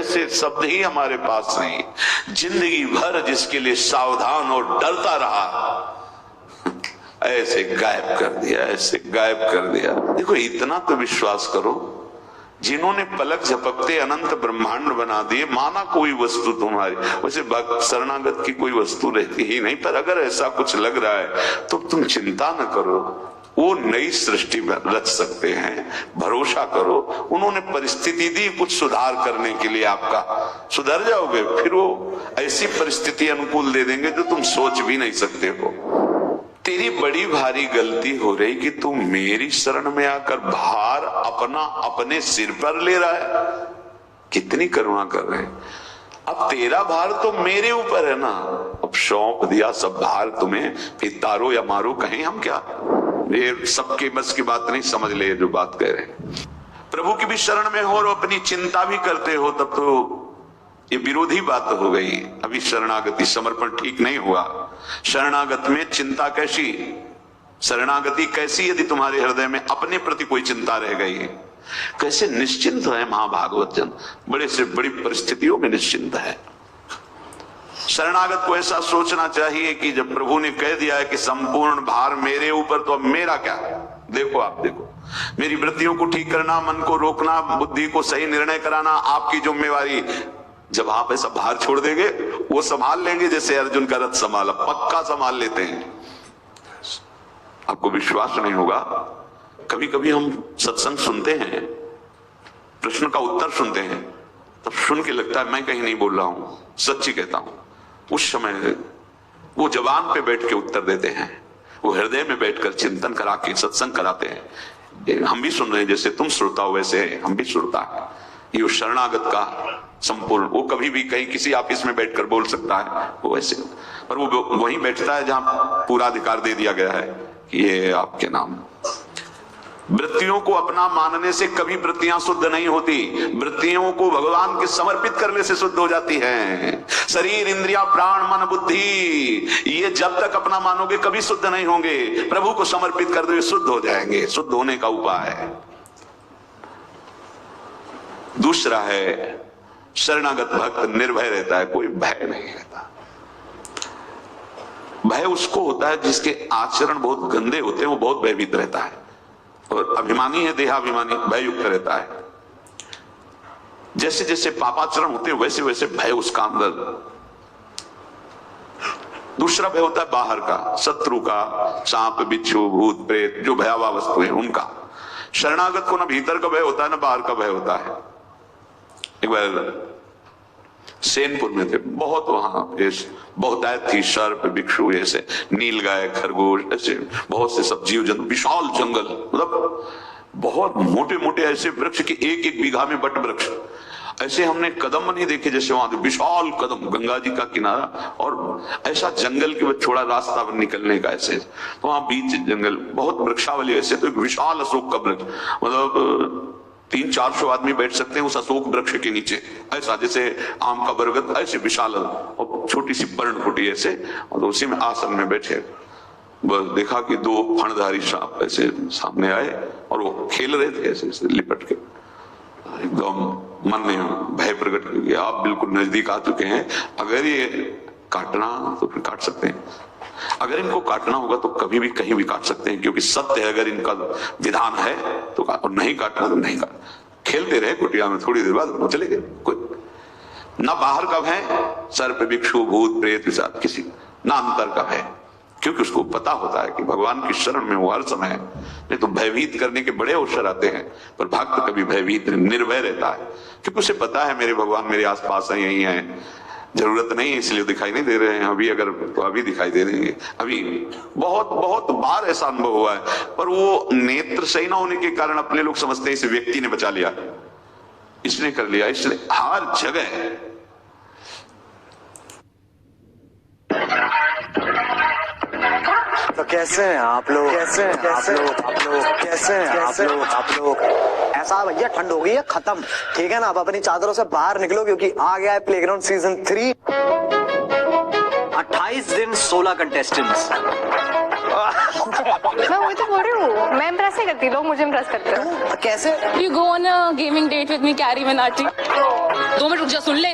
ऐसे शब्द ही हमारे पास नहीं। जिंदगी भर जिसके लिए सावधान और डरता रहा, ऐसे गायब कर दिया, ऐसे गायब कर दिया। देखो इतना तो विश्वास करो, जिन्होंने पलक झपकते अनंत ब्रह्मांड बना दिए, माना कोई वस्तु तुम्हारी, वैसे भक्त शरणागत की कोई वस्तु रहती ही नहीं, पर अगर ऐसा कुछ लग रहा है तो तुम चिंता न करो, वो नई सृष्टि रच सकते हैं, भरोसा करो। उन्होंने परिस्थिति दी कुछ सुधार करने के लिए, आपका सुधर जाओगे, फिर वो ऐसी परिस्थिति अनुकूल दे देंगे जो तुम सोच भी नहीं सकते हो। तेरी बड़ी भारी गलती हो रही कि तू मेरी शरण में आकर भार अपना अपने सिर पर ले रहा है। कितनी करुणा कर रहे हैं। अब तेरा भार तो मेरे ऊपर है ना, अब सौंप दिया सब भार तुम्हें, फिर तारो या मारो कहें हम क्या। ये सबके बस की बात नहीं, समझ ले जो बात कह रहे हैं। प्रभु की भी शरण में हो और अपनी चिंता भी करते हो, तब तो ये विरोधी बात हो गई। अभी शरणागति समर्पण ठीक नहीं हुआ। शरणागत में चिंता कैसी, शरणागति कैसी यदि तुम्हारे हृदय में अपने प्रति कोई चिंता रह गई है। कैसे निश्चिंत है महाभागवत जन, बड़े से बड़ी परिस्थितियों में निश्चिंत है। शरणागत को ऐसा सोचना चाहिए कि जब प्रभु ने कह दिया है कि संपूर्ण भार मेरे ऊपर, तो अब मेरा क्या। देखो आप देखो, मेरी वृत्तियों को ठीक करना, मन को रोकना, बुद्धि को सही निर्णय कराना आपकी जिम्मेवारी। जब आप ऐसा भार छोड़ देंगे, वो संभाल लेंगे, जैसे अर्जुन का रथ संभाला, पक्का संभाल लेते हैं। आपको विश्वास नहीं होगा, कभी कभी हम सत्संग सुनते हैं, प्रश्न का उत्तर सुनते हैं, तब सुन के लगता है मैं कहीं नहीं बोल रहा हूं, सच्ची कहता हूं। उस समय वो जबान पे बैठ के उत्तर देते हैं, वो हृदय में बैठकर चिंतन करा के सत्संग कराते हैं। हम भी सुन रहे हैं, जैसे तुम श्रोता हो वैसे हम भी श्रोता है। ये शरणागत का संपूर्ण, वो कभी भी कहीं किसी ऑफिस में बैठकर बोल सकता है, वो ऐसे, पर वो वहीं बैठता है जहां पूरा अधिकार दे दिया गया है कि ये आपके नाम। वृत्तियों को अपना मानने से कभी वृत्तियां शुद्ध नहीं होती, वृत्तियों को भगवान के समर्पित करने से शुद्ध हो जाती हैं। शरीर, इंद्रिया, प्राण, मन, बुद्धि, ये जब तक अपना मानोगे कभी शुद्ध नहीं होंगे। प्रभु को समर्पित कर दो, शुद्ध हो जाएंगे। शुद्ध होने का उपाय है। दूसरा है, शरणागत भक्त निर्भय रहता है, कोई भय नहीं रहता। भय उसको होता है जिसके आचरण बहुत गंदे होते हैं, वो बहुत भयभीत रहता है। और अभिमानी है, देहाभिमानी, भय युक्त रहता है। जैसे जैसे पापाचरण होते हैं वैसे वैसे भय उसका अंदर। दूसरा भय होता है बाहर का, शत्रु का, सांप, बिच्छू, भूत, प्रेत, जो भयावह वस्तु है उनका। शरणागत को ना भीतर का भय होता है ना बाहर का भय होता है। एक बार सेनपुर में थे, बहुत वहां बहुतायत थी, सर्प, भिक्षु, ऐसे नीलगाय, खरगोश, ऐसे बहुत से सब जीव जंतु, विशाल जंगल, मतलब बहुत मोटे मोटे ऐसे वृक्ष की एक एक बीघा में बट वृक्ष। ऐसे हमने कदम नहीं देखे जैसे वहां विशाल कदम, गंगा जी का किनारा, और ऐसा जंगल के छोड़ा रास्ता निकलने का ऐसे, तो वहां बीच जंगल, बहुत वृक्षावली ऐसे, तो एक विशाल अशोक का वृक्ष, मतलब 300-400 आदमी बैठ सकते हैं उस अशोक वृक्ष के नीचे, ऐसा जैसे आम का बरगद, ऐसे विशाल, और छोटी सी पर्णकुटी ऐसे, और उसी में आसन में बैठे। बस देखा कि 2 फणधारी सांप ऐसे सामने आए और वो खेल रहे थे ऐसे ऐसे लिपट के। एकदम मन में भय प्रकट किया, आप बिल्कुल नजदीक आ चुके हैं, अगर ये काटना तो फिर काट सकते हैं, अगर इनको काटना होगा तो कभी भी कहीं भी काट सकते हैं, क्योंकि सत्य है, अगर इनका विधान है तो और नहीं काटना तो नहीं काट। खेलते रहे कुटिया में, थोड़ी देर बाद चले गए। कोई ना बाहर का भय, सर्प, भिक्षु, भूत, प्रेत, पिशाच, किसी ना अंतर का भय, क्योंकि उसको पता होता है कि भगवान की शरण में वो हर समय। नहीं तो भयभीत करने के बड़े अवसर आते हैं, पर भक्त कभी भयभीत निर्भय रहता है, क्योंकि उसे पता है मेरे भगवान मेरे आसपास है, यही है, जरूरत नहीं है इसलिए दिखाई नहीं दे रहे हैं। अभी अगर तो अभी दिखाई दे देंगे। अभी बहुत बहुत बार ऐसा अनुभव हुआ है, पर वो नेत्र सही ना होने के कारण अपने लोग समझते हैं इस व्यक्ति ने बचा लिया, इसने कर लिया, इसलिए हर जगह। तो कैसे हैं आप लोग, कैसे हैं कैसे आप लोग, कैसे हैं आप लोग। ऐसा भैया ठंड हो गई है खत्म, ठीक है ना। अब अपनी चादरों से बाहर निकलो, क्योंकि आ गया है प्लेग्राउंड सीजन 3। 28 दिन 16 कंटेस्टेंट्स, मैं वही तो बोल रही हूँ, मैं इम्प्रेस नहीं करती, लोग मुझे इम्प्रेस करते हैं। कैसे? You go on a gaming date with me, Carrie Minati. 2 minute रुक जा, सुन ले।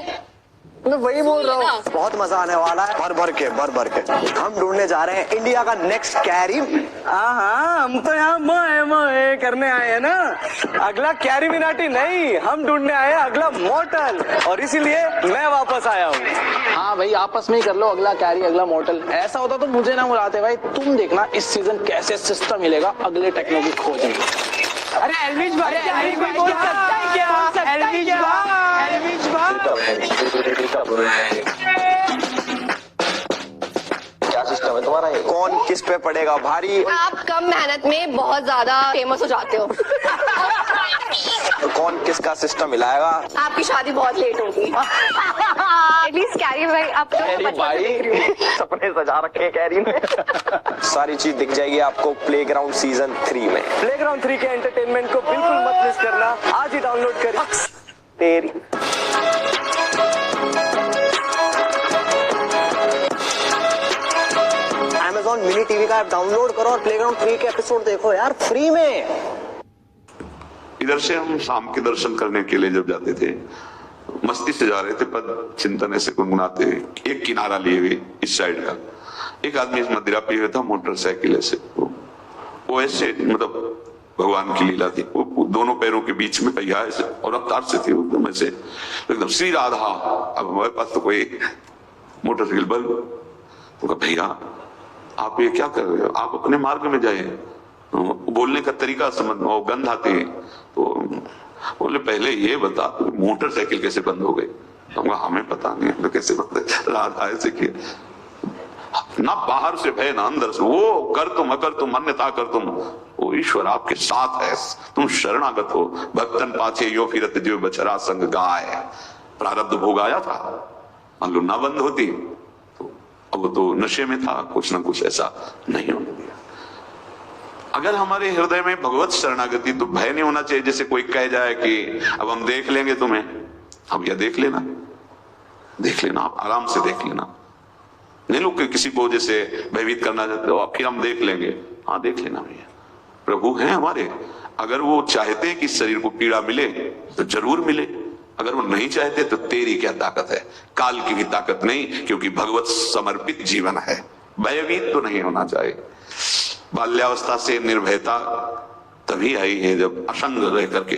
मैं वही बोल रहा हूँ, बहुत मजा आने वाला है, भर भर के हम ढूंढने जा रहे हैं इंडिया का नेक्स्ट कैरी। हाँ, हम तो यहाँ मोए करने आए हैं ना। अगला कैरी मिनाटी नहीं, हम ढूंढने आए हैं अगला मॉर्टल, और इसीलिए मैं वापस आया हूँ। हाँ भाई, आपस में ही कर लो, अगला कैरी अगला मॉर्टल। ऐसा होता तो मुझे ना बुलाते भाई। तुम देखना इस सीजन कैसे सिस्टम मिलेगा अगले टेक्नो की खोज में। अरे एल्विश भाई, बोल सकता है क्या? एल्विश क्या सिस्टम है तुम्हारा? कौन किस पे पड़ेगा भारी? आप कम मेहनत में बहुत ज्यादा फेमस हो जाते हो। तो कौन किसका सिस्टम हिलाएगा? आपकी शादी बहुत लेट होगी। एटलीस्ट कैरी भाई, आप तो बचपन से देख रही हूँ। सपने सजा रखे कैरी ने। सारी चीज दिख जाएगी आपको प्लेग्राउंड सीजन 3 में। प्लेग्राउंड 3 के एंटरटेनमेंट को बिल्कुल मत मिस करना, आज ही डाउनलोड करिए। तेरी Amazon मिनी टीवी का ऐप डाउनलोड करो और प्लेग्राउंड 3 के एपिसोड देखो यार, फ्री में। इधर से हम शाम के दर्शन करने के लिए जब जाते थे, मस्ती से जा रहे थे, पद चिंतन ऐसे गुनगुनाते, एक किनारा लिए हुए इस साइड का, एक आदमी मदिरा पिए हुआ था मोटरसाइकिल ऐसे, वो ऐसे मतलब भगवान की लीला थी, वो दोनों पैरों के बीच में पहिया ऐसे और रफ्तार से थी एकदम ऐसे, एकदम श्री राधा। अब हमारे पास तो कोई मोटरसाइकिल बल, तो कहा भैया आप ये क्या कर रहे हो, आप अपने मार्ग में जाए। बोलने का तरीका समझ में, गंध आती है, तो बोले पहले ये बता मोटरसाइकिल कैसे बंद हो गई? तो हमें पता नहीं तो कैसे बंद है, राधा ऐसे किया ना, बाहर से भय ना अंदर से, वो कर तुम अकर तुम अन्यथा कर तुम, वो ईश्वर आपके साथ है, तुम शरणागत हो। भक्तन पाछे यो फिरत जो बछरा संग गाय। प्रारब्ध भोग आया था, मान लो ना बंद होती तो अब तो नशे में था, कुछ ना कुछ ऐसा नहीं होने दिया। अगर हमारे हृदय में भगवत शरणागति, तो भय नहीं होना चाहिए जैसे कोई कह जाए कि अब हम देख लेंगे तुम्हें। अब यह देख लेना, आप आराम से देख लेना, नहीं लोग किसी को जैसे भयभीत करना चाहते हो, फिर हम देख लेंगे। हाँ देख लेना भैया, प्रभु हैं हमारे, अगर वो चाहते हैं कि शरीर को पीड़ा मिले तो जरूर मिले, अगर वो नहीं चाहते तो तेरी क्या ताकत है? काल की भी ताकत नहीं, क्योंकि भगवत समर्पित जीवन है, भयभीत तो नहीं होना चाहिए। बाल्यावस्था से निर्भयता तभी आई है जब असंग रह करके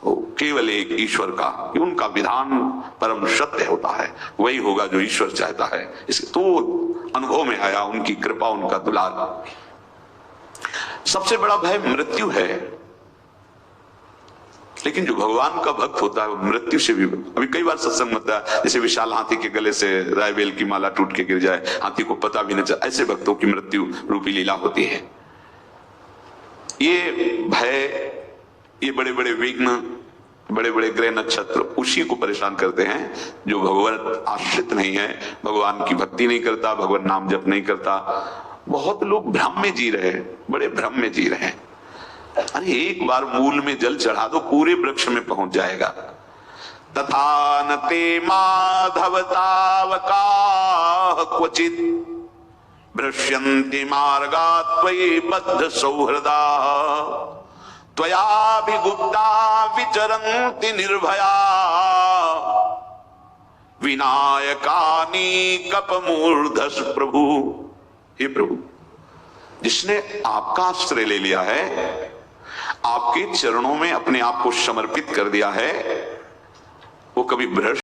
वो केवल एक ईश्वर का, कि उनका विधान परम सत्य होता है, वही होगा जो ईश्वर चाहता है। इसके तो अनुभव में आया उनकी कृपा, उनका दुलार। सबसे बड़ा भय मृत्यु है, लेकिन जो भगवान का भक्त होता है वो मृत्यु से भी, अभी कई बार सत्संग में है, जैसे विशाल हाथी के गले से रायबेल की माला टूट के गिर जाए, हाथी को पता भी नहीं चला, ऐसे भक्तों की मृत्यु रूपी लीला होती है। ये भय, ये बड़े बड़े विघ्न, बड़े बड़े ग्रह नक्षत्र उसी को परेशान करते हैं जो भगवान आश्रित नहीं है, भगवान की भक्ति नहीं करता, भगवान नाम जप नहीं करता। बहुत लोग भ्रम में जी रहे हैं, बड़े भ्रम में जी रहे हैं। अरे एक बार मूल में जल चढ़ा दो, पूरे वृक्ष में पहुंच जाएगा। तथा न ते माधव तावका क्वचित भ्रश्यन्ति मार्गा त्वयि बद्ध सौहृदा, त्वयाभिगुप्ता विचरन्ति निर्भया, विनायकानि कपमूर्धस प्रभु। हे प्रभु, जिसने आपका आश्रय ले लिया है, आपके चरणों में अपने आप को समर्पित कर दिया है, वो कभी भ्रष्ट